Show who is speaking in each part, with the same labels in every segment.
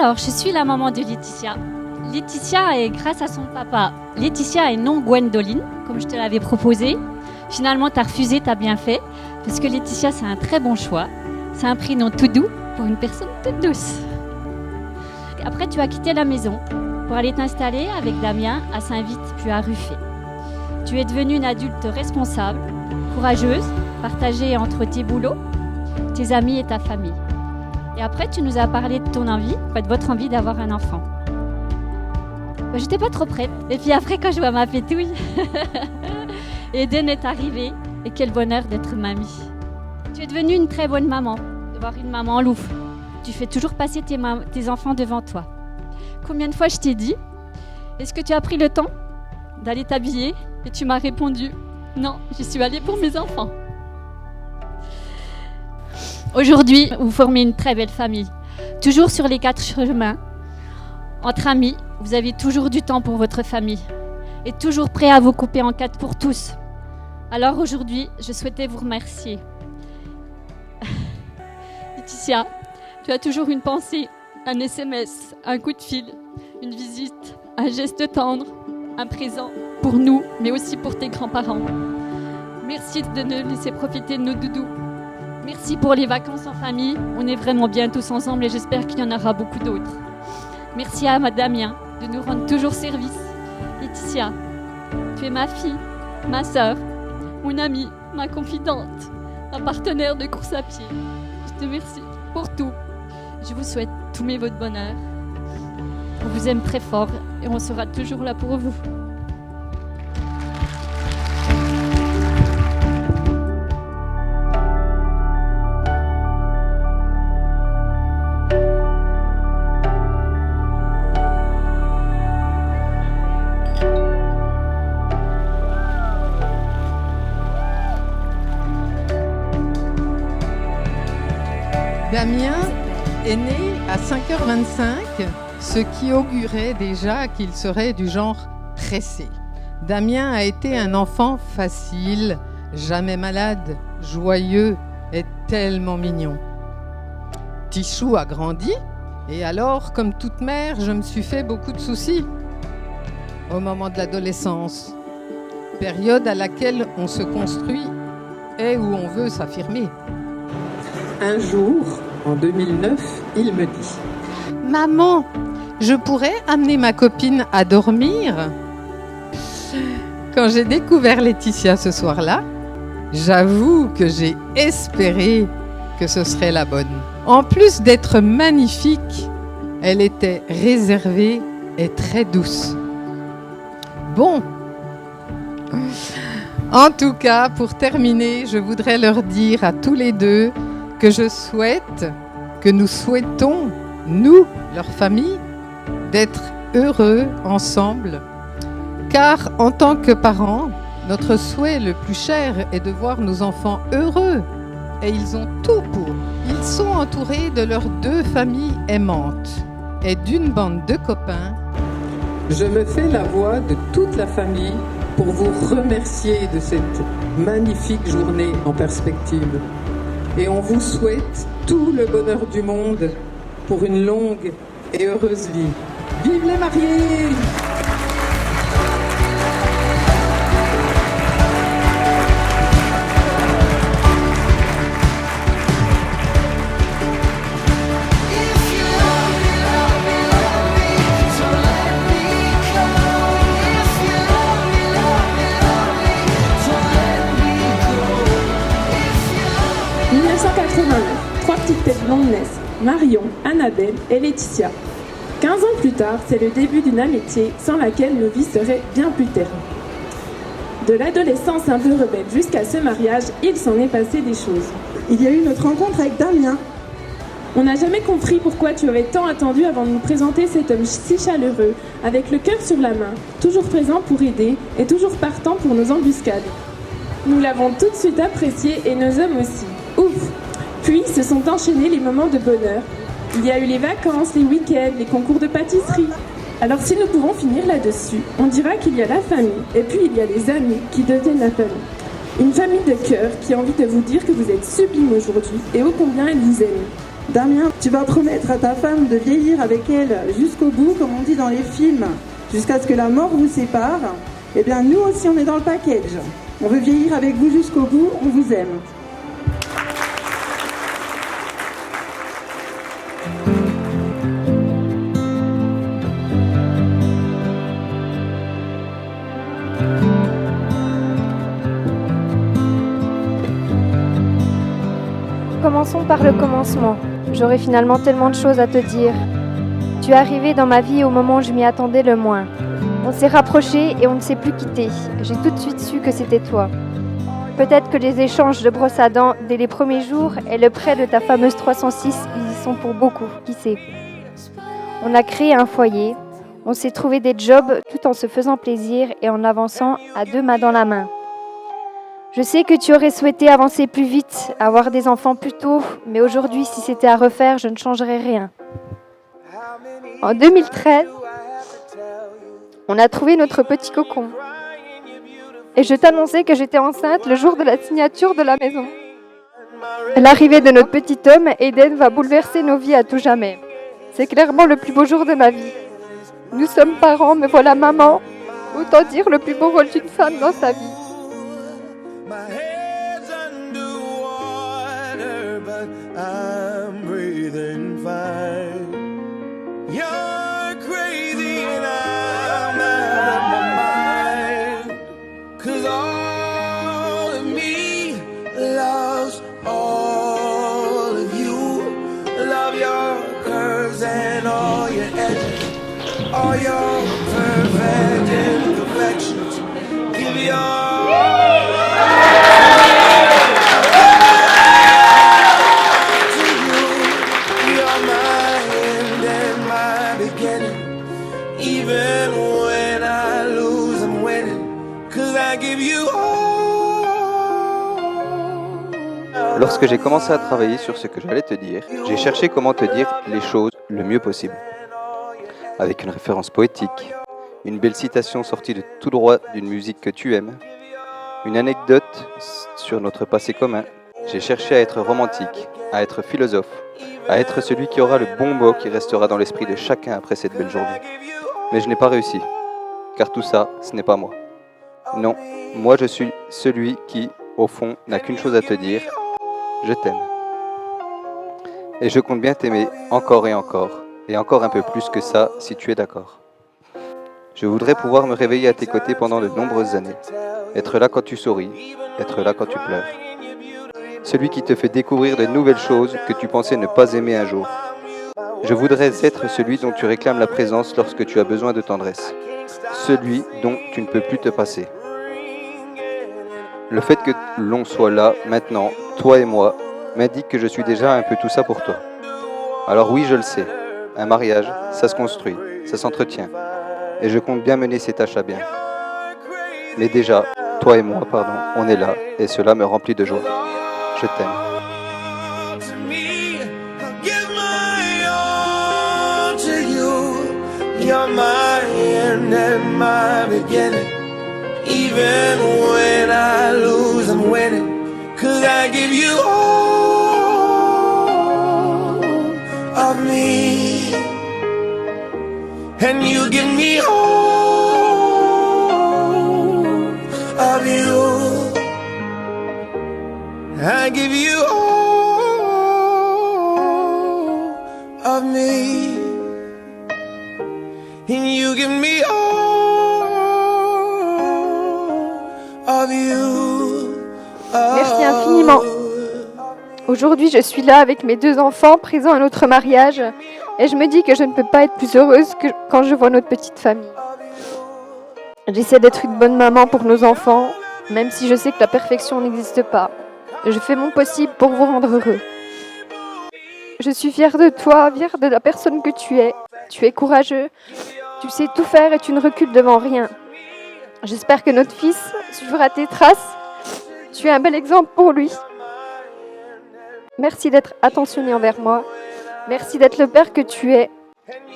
Speaker 1: Alors, je suis la maman de Laetitia. Laetitia est grâce à son papa. Laetitia est non Gwendoline, comme je te l'avais proposé. Finalement, tu as refusé, tu as bien fait. Parce que Laetitia, c'est un très bon choix. C'est un prénom tout doux pour une personne toute douce. Après, tu as quitté la maison pour aller t'installer avec Damien à Saint-Vite puis à Ruffé. Tu es devenue une adulte responsable, courageuse, partagée entre tes boulots, tes amis et ta famille. Et après, tu nous as parlé de ton envie, de votre envie d'avoir un enfant. Je n'étais pas trop prête. Et puis après, quand je vois ma pétouille, Eden est arrivée. Et quel bonheur d'être mamie. Tu es devenue une très bonne maman, d'avoir une maman louve. Tu fais toujours passer tes enfants devant toi. Combien de fois je t'ai dit, est-ce que tu as pris le temps d'aller t'habiller? Et tu m'as répondu, non, j'y suis allée pour mes enfants. Aujourd'hui, vous formez une très belle famille. Toujours sur les 4 chemins. Entre amis, vous avez toujours du temps pour votre famille. Et toujours prêt à vous couper en 4 pour tous. Alors aujourd'hui, je souhaitais vous remercier. Laetitia, tu as toujours une pensée, un SMS, un coup de fil, une visite, un geste tendre, un présent pour nous, mais aussi pour tes grands-parents. Merci de nous laisser profiter de nos doudous. Merci pour les vacances en famille. On est vraiment bien tous ensemble et j'espère qu'il y en aura beaucoup d'autres. Merci à Damien de nous rendre toujours service. Laetitia, tu es ma fille, ma sœur, mon amie, ma confidente, ma partenaire de course à pied. Je te remercie pour tout. Je vous souhaite tous mes vœux de bonheur. On vous aime très fort et on sera toujours là pour vous.
Speaker 2: Damien est né à 5h25, ce qui augurait déjà qu'il serait du genre pressé. Damien a été un enfant facile, jamais malade, joyeux et tellement mignon. Tichou a grandi et alors, comme toute mère, je me suis fait beaucoup de soucis au moment de l'adolescence, période à laquelle on se construit et où on veut s'affirmer.
Speaker 3: Un jour, en 2009, il me dit
Speaker 2: « Maman, je pourrais amener ma copine à dormir ?» Quand j'ai découvert Laetitia ce soir-là, j'avoue que j'ai espéré que ce serait la bonne. En plus d'être magnifique, elle était réservée et très douce. Bon, en tout cas, pour terminer, je voudrais leur dire à tous les deux que nous souhaitons, nous, leur famille, d'être heureux ensemble. Car en tant que parents, notre souhait le plus cher est de voir nos enfants heureux. Et ils ont tout pour. Ils sont entourés de leurs 2 familles aimantes et d'une bande de copains.
Speaker 3: Je me fais la voix de toute la famille pour vous remercier de cette magnifique journée en perspective. Et on vous souhaite tout le bonheur du monde pour une longue et heureuse vie. Vive les mariés!
Speaker 4: Trois petites têtes blondes naissent, Marion, Annabelle et Laetitia. 15 ans plus tard, c'est le début d'une amitié sans laquelle nos vies seraient bien plus ternes. De l'adolescence un peu rebelle jusqu'à ce mariage, il s'en est passé des choses.
Speaker 5: Il y a eu notre rencontre avec Damien.
Speaker 4: On n'a jamais compris pourquoi tu avais tant attendu avant de nous présenter cet homme si chaleureux, avec le cœur sur la main, toujours présent pour aider et toujours partant pour nos embuscades. Nous l'avons tout de suite apprécié et nos hommes aussi. Ouf! Puis se sont enchaînés les moments de bonheur. Il y a eu les vacances, les week-ends, les concours de pâtisserie. Alors si nous pouvons finir là-dessus, on dira qu'il y a la famille et puis il y a les amis qui deviennent la famille. Une famille de cœur qui a envie de vous dire que vous êtes sublime aujourd'hui et ô combien elle vous aime.
Speaker 5: Damien, tu vas promettre à ta femme de vieillir avec elle jusqu'au bout, comme on dit dans les films, jusqu'à ce que la mort vous sépare. Eh bien, nous aussi, on est dans le package. On veut vieillir avec vous jusqu'au bout, on vous aime.
Speaker 6: Commençons par le commencement. J'aurais finalement tellement de choses à te dire. Tu es arrivé dans ma vie au moment où je m'y attendais le moins. On s'est rapprochés et on ne s'est plus quittés. J'ai tout de suite su que c'était toi. Peut-être que les échanges de brosses à dents dès les premiers jours et le prêt de ta fameuse 306 y sont pour beaucoup, qui sait. On a créé un foyer, on s'est trouvé des jobs tout en se faisant plaisir et en avançant à deux mains dans la main. Je sais que tu aurais souhaité avancer plus vite, avoir des enfants plus tôt, mais aujourd'hui, si c'était à refaire, je ne changerais rien. En 2013, on a trouvé notre petit cocon. Et je t'annonçais que j'étais enceinte le jour de la signature de la maison. L'arrivée de notre petit homme, Eden, va bouleverser nos vies à tout jamais. C'est clairement le plus beau jour de ma vie. Nous sommes parents, me voilà maman. Autant dire le plus beau rôle d'une femme dans sa vie.
Speaker 7: My head's underwater, but I'm breathing fine. You're crazy and I'm out of my mind. 'Cause all of me loves all of you. Love your curves and all your edges, all your perfect imperfections. Give your even when I lose, I'm winning. 'Cause I give you all.
Speaker 8: Lorsque j'ai commencé à travailler sur ce que j'allais te dire, j'ai cherché comment te dire les choses le mieux possible. Avec une référence poétique, une belle citation sortie de tout droit d'une musique que tu aimes, une anecdote sur notre passé commun. J'ai cherché à être romantique, à être philosophe, à être celui qui aura le bon mot qui restera dans l'esprit de chacun après cette belle journée. Mais je n'ai pas réussi, car tout ça, ce n'est pas moi. Non, moi je suis celui qui, au fond, n'a qu'une chose à te dire, je t'aime. Et je compte bien t'aimer encore et encore un peu plus que ça, si tu es d'accord. Je voudrais pouvoir me réveiller à tes côtés pendant de nombreuses années, être là quand tu souris, être là quand tu pleures. Celui qui te fait découvrir de nouvelles choses que tu pensais ne pas aimer un jour. Je voudrais être celui dont tu réclames la présence lorsque tu as besoin de tendresse. Celui dont tu ne peux plus te passer. Le fait que l'on soit là, maintenant, toi et moi, m'indique que je suis déjà un peu tout ça pour toi. Alors oui, je le sais, un mariage, ça se construit, ça s'entretient. Et je compte bien mener ces tâches à bien. Mais déjà, toi et moi, on est là, et cela me remplit de joie. Je t'aime.
Speaker 7: You're my end and my beginning. Even when I lose, I'm winning. 'Cause I give you all of me, and you give me all of you. I give you all of me, and you give me all of you.
Speaker 6: Merci infiniment. Aujourd'hui, je suis là avec mes 2 enfants, présents à notre mariage, et je me dis que je ne peux pas être plus heureuse que quand je vois notre petite famille. J'essaie d'être une bonne maman pour nos enfants, même si je sais que la perfection n'existe pas. Je fais mon possible pour vous rendre heureux. Je suis fière de toi, fière de la personne que tu es. Tu es courageux, tu sais tout faire et tu ne recules devant rien. J'espère que notre fils suivra tes traces. Tu es un bel exemple pour lui. Merci d'être attentionné envers moi. Merci d'être le père que tu es.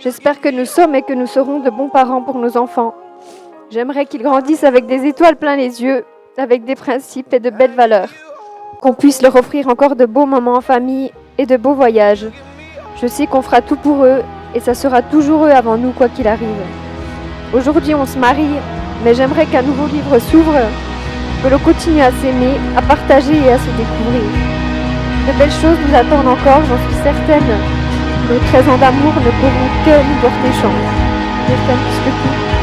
Speaker 6: J'espère que nous sommes et que nous serons de bons parents pour nos enfants. J'aimerais qu'ils grandissent avec des étoiles plein les yeux, avec des principes et de belles valeurs. Qu'on puisse leur offrir encore de beaux moments en famille et de beaux voyages. Je sais qu'on fera tout pour eux et ça sera toujours eux avant nous quoi qu'il arrive. Aujourd'hui on se marie, mais j'aimerais qu'un nouveau livre s'ouvre, que l'on continue à s'aimer, à partager et à se découvrir. De belles choses nous attendent encore, j'en suis certaine. Nos 13 ans d'amour ne pourront que nous porter chance. Je t'aime plus que tout.